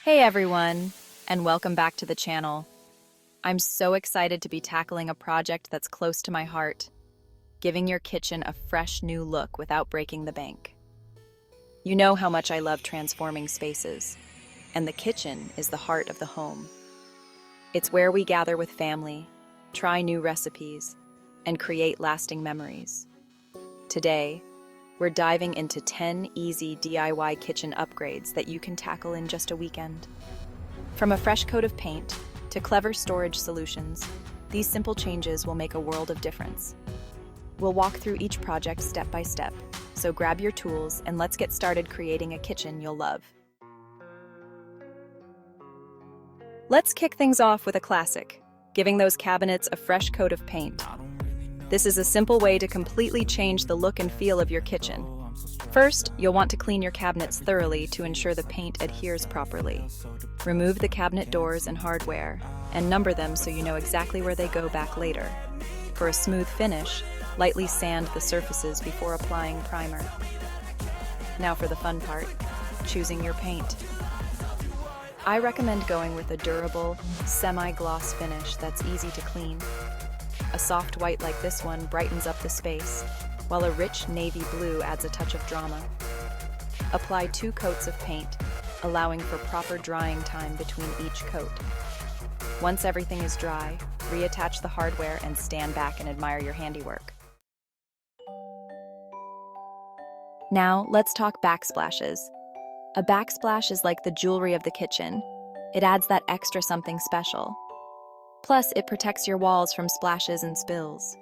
Hey everyone, and welcome back to the channel. I'm so excited to be tackling a project that's close to my heart, giving your kitchen a fresh new look without breaking the bank. You know how much I love transforming spaces, and the kitchen is the heart of the home. It's where we gather with family, try new recipes, and create lasting memories. Today, we're diving into 10 easy DIY kitchen upgrades that you can tackle in just a weekend. From a fresh coat of paint to clever storage solutions, these simple changes will make a world of difference. We'll walk through each project step by step, so grab your tools and let's get started creating a kitchen you'll love. Let's kick things off with a classic, giving those cabinets a fresh coat of paint. This is a simple way to completely change the look and feel of your kitchen. First, you'll want to clean your cabinets thoroughly to ensure the paint adheres properly. Remove the cabinet doors and hardware, and number them so you know exactly where they go back later. For a smooth finish, lightly sand the surfaces before applying primer. Now for the fun part, choosing your paint. I recommend going with a durable, semi-gloss finish that's easy to clean. A soft white like this one brightens up the space, while a rich navy blue adds a touch of drama. Apply 2 coats of paint, allowing for proper drying time between each coat. Once everything is dry, reattach the hardware and stand back and admire your handiwork. Now, let's talk backsplashes. A backsplash is like the jewelry of the kitchen. It adds that extra something special. Plus, it protects your walls from splashes and spills.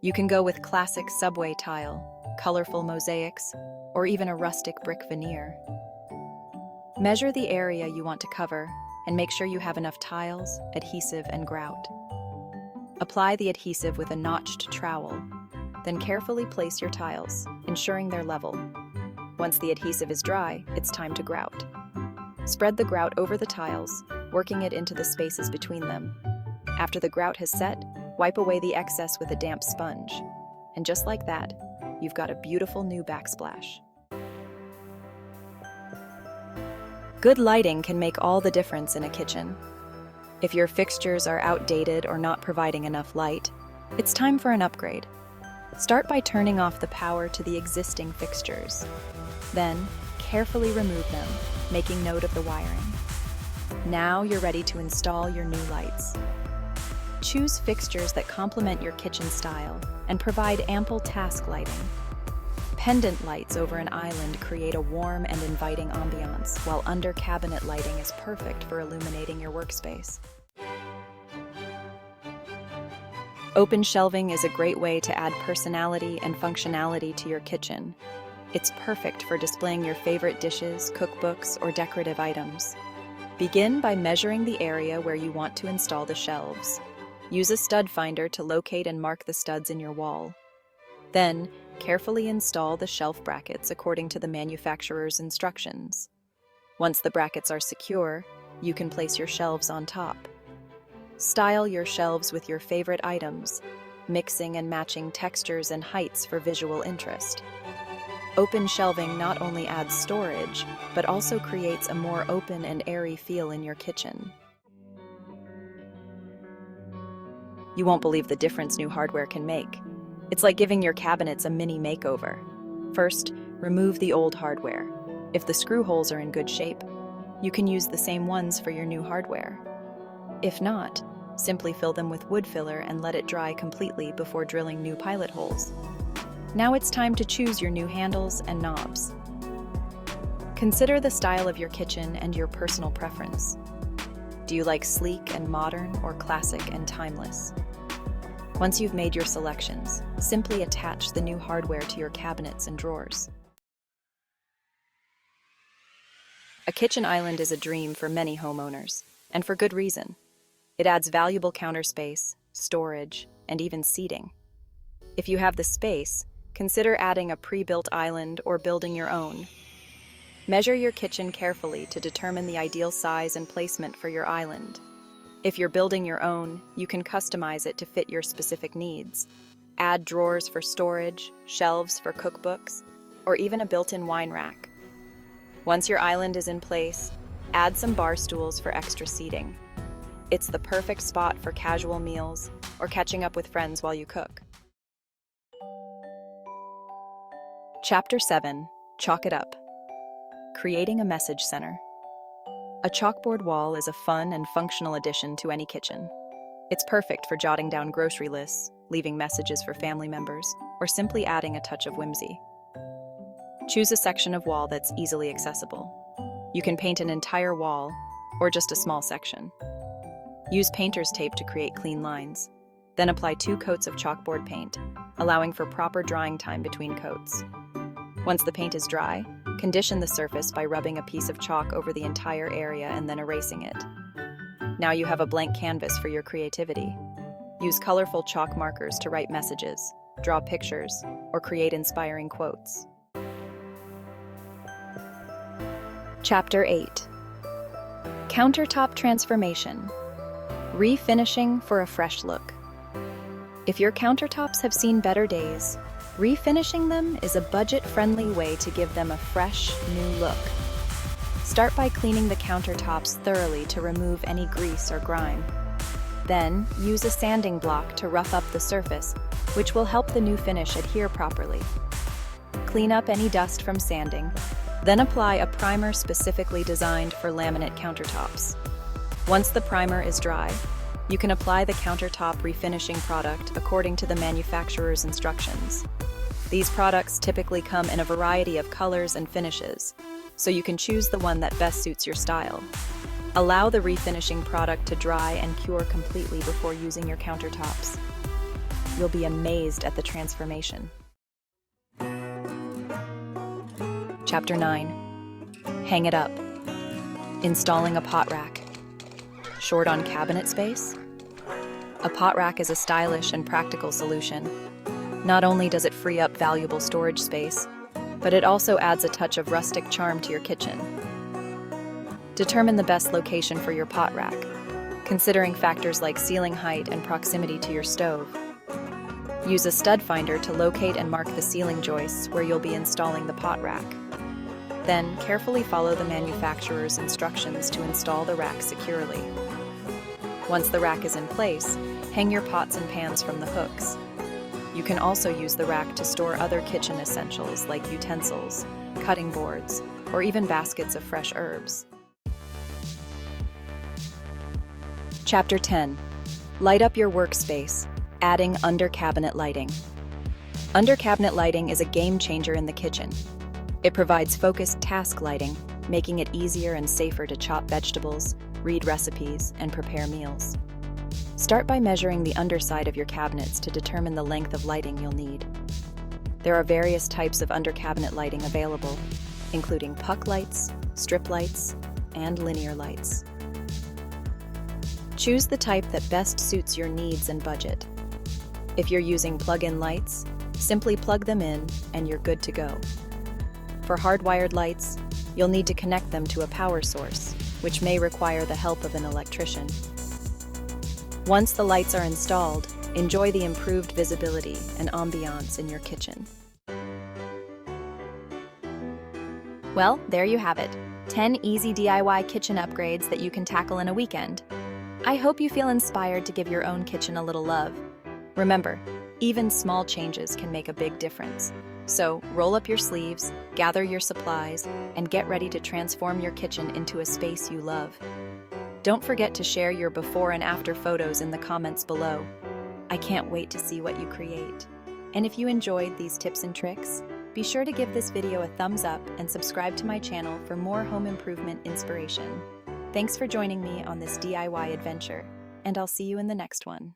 You can go with classic subway tile, colorful mosaics, or even a rustic brick veneer. Measure the area you want to cover and make sure you have enough tiles, adhesive, and grout. Apply the adhesive with a notched trowel, then carefully place your tiles, ensuring they're level. Once the adhesive is dry, it's time to grout. Spread the grout over the tiles, working it into the spaces between them. After the grout has set, wipe away the excess with a damp sponge. And just like that, you've got a beautiful new backsplash. Good lighting can make all the difference in a kitchen. If your fixtures are outdated or not providing enough light, it's time for an upgrade. Start by turning off the power to the existing fixtures. Then, carefully remove them, making note of the wiring. Now you're ready to install your new lights. Choose fixtures that complement your kitchen style and provide ample task lighting. Pendant lights over an island create a warm and inviting ambiance, while under cabinet lighting is perfect for illuminating your workspace. Open shelving is a great way to add personality and functionality to your kitchen. It's perfect for displaying your favorite dishes, cookbooks, or decorative items. Begin by measuring the area where you want to install the shelves. Use a stud finder to locate and mark the studs in your wall. Then, carefully install the shelf brackets according to the manufacturer's instructions. Once the brackets are secure, you can place your shelves on top. Style your shelves with your favorite items, mixing and matching textures and heights for visual interest. Open shelving not only adds storage, but also creates a more open and airy feel in your kitchen. You won't believe the difference new hardware can make. It's like giving your cabinets a mini makeover. First, remove the old hardware. If the screw holes are in good shape, you can use the same ones for your new hardware. If not, simply fill them with wood filler and let it dry completely before drilling new pilot holes. Now it's time to choose your new handles and knobs. Consider the style of your kitchen and your personal preference. Do you like sleek and modern or classic and timeless? Once you've made your selections, simply attach the new hardware to your cabinets and drawers. A kitchen island is a dream for many homeowners, and for good reason. It adds valuable counter space, storage, and even seating. If you have the space, consider adding a pre-built island or building your own. Measure your kitchen carefully to determine the ideal size and placement for your island. If you're building your own, you can customize it to fit your specific needs. Add drawers for storage, shelves for cookbooks, or even a built-in wine rack. Once your island is in place, Add some bar stools for extra seating. It's the perfect spot for casual meals or catching up with friends while you cook. Chapter 7. Chalk it up. Creating a message center. A chalkboard wall is a fun and functional addition to any kitchen. It's perfect for jotting down grocery lists, leaving messages for family members, or simply adding a touch of whimsy. Choose a section of wall that's easily accessible. You can paint an entire wall, or just a small section. Use painter's tape to create clean lines. Then apply 2 coats of chalkboard paint, allowing for proper drying time between coats. Once the paint is dry, condition the surface by rubbing a piece of chalk over the entire area and then erasing it. Now you have a blank canvas for your creativity. Use colorful chalk markers to write messages, draw pictures, or create inspiring quotes. Chapter 8. Countertop transformation. Refinishing for a fresh look. If your countertops have seen better days, refinishing them is a budget-friendly way to give them a fresh, new look. Start by cleaning the countertops thoroughly to remove any grease or grime. Then, use a sanding block to rough up the surface, which will help the new finish adhere properly. Clean up any dust from sanding, then apply a primer specifically designed for laminate countertops. Once the primer is dry, you can apply the countertop refinishing product according to the manufacturer's instructions. These products typically come in a variety of colors and finishes, so you can choose the one that best suits your style. Allow the refinishing product to dry and cure completely before using your countertops. You'll be amazed at the transformation. Chapter 9. Hang it up. Installing a pot rack. Short on cabinet space? A pot rack is a stylish and practical solution. Not only does it free up valuable storage space, but it also adds a touch of rustic charm to your kitchen. Determine the best location for your pot rack, considering factors like ceiling height and proximity to your stove. Use a stud finder to locate and mark the ceiling joists where you'll be installing the pot rack. Then, carefully follow the manufacturer's instructions to install the rack securely. Once the rack is in place, hang your pots and pans from the hooks. You can also use the rack to store other kitchen essentials like utensils, cutting boards, or even baskets of fresh herbs. Chapter 10. Light up your workspace, adding under-cabinet lighting. Under-cabinet lighting is a game changer in the kitchen. It provides focused task lighting, making it easier and safer to chop vegetables, read recipes, and prepare meals. Start by measuring the underside of your cabinets to determine the length of lighting you'll need. There are various types of under-cabinet lighting available, including puck lights, strip lights, and linear lights. Choose the type that best suits your needs and budget. If you're using plug-in lights, simply plug them in and you're good to go. For hardwired lights, you'll need to connect them to a power source, which may require the help of an electrician. Once the lights are installed, enjoy the improved visibility and ambiance in your kitchen. Well, there you have it. 10 easy DIY kitchen upgrades that you can tackle in a weekend. I hope you feel inspired to give your own kitchen a little love. Remember, even small changes can make a big difference. So, roll up your sleeves, gather your supplies, and get ready to transform your kitchen into a space you love. Don't forget to share your before and after photos in the comments below. I can't wait to see what you create. And if you enjoyed these tips and tricks, be sure to give this video a thumbs up and subscribe to my channel for more home improvement inspiration. Thanks for joining me on this DIY adventure, and I'll see you in the next one.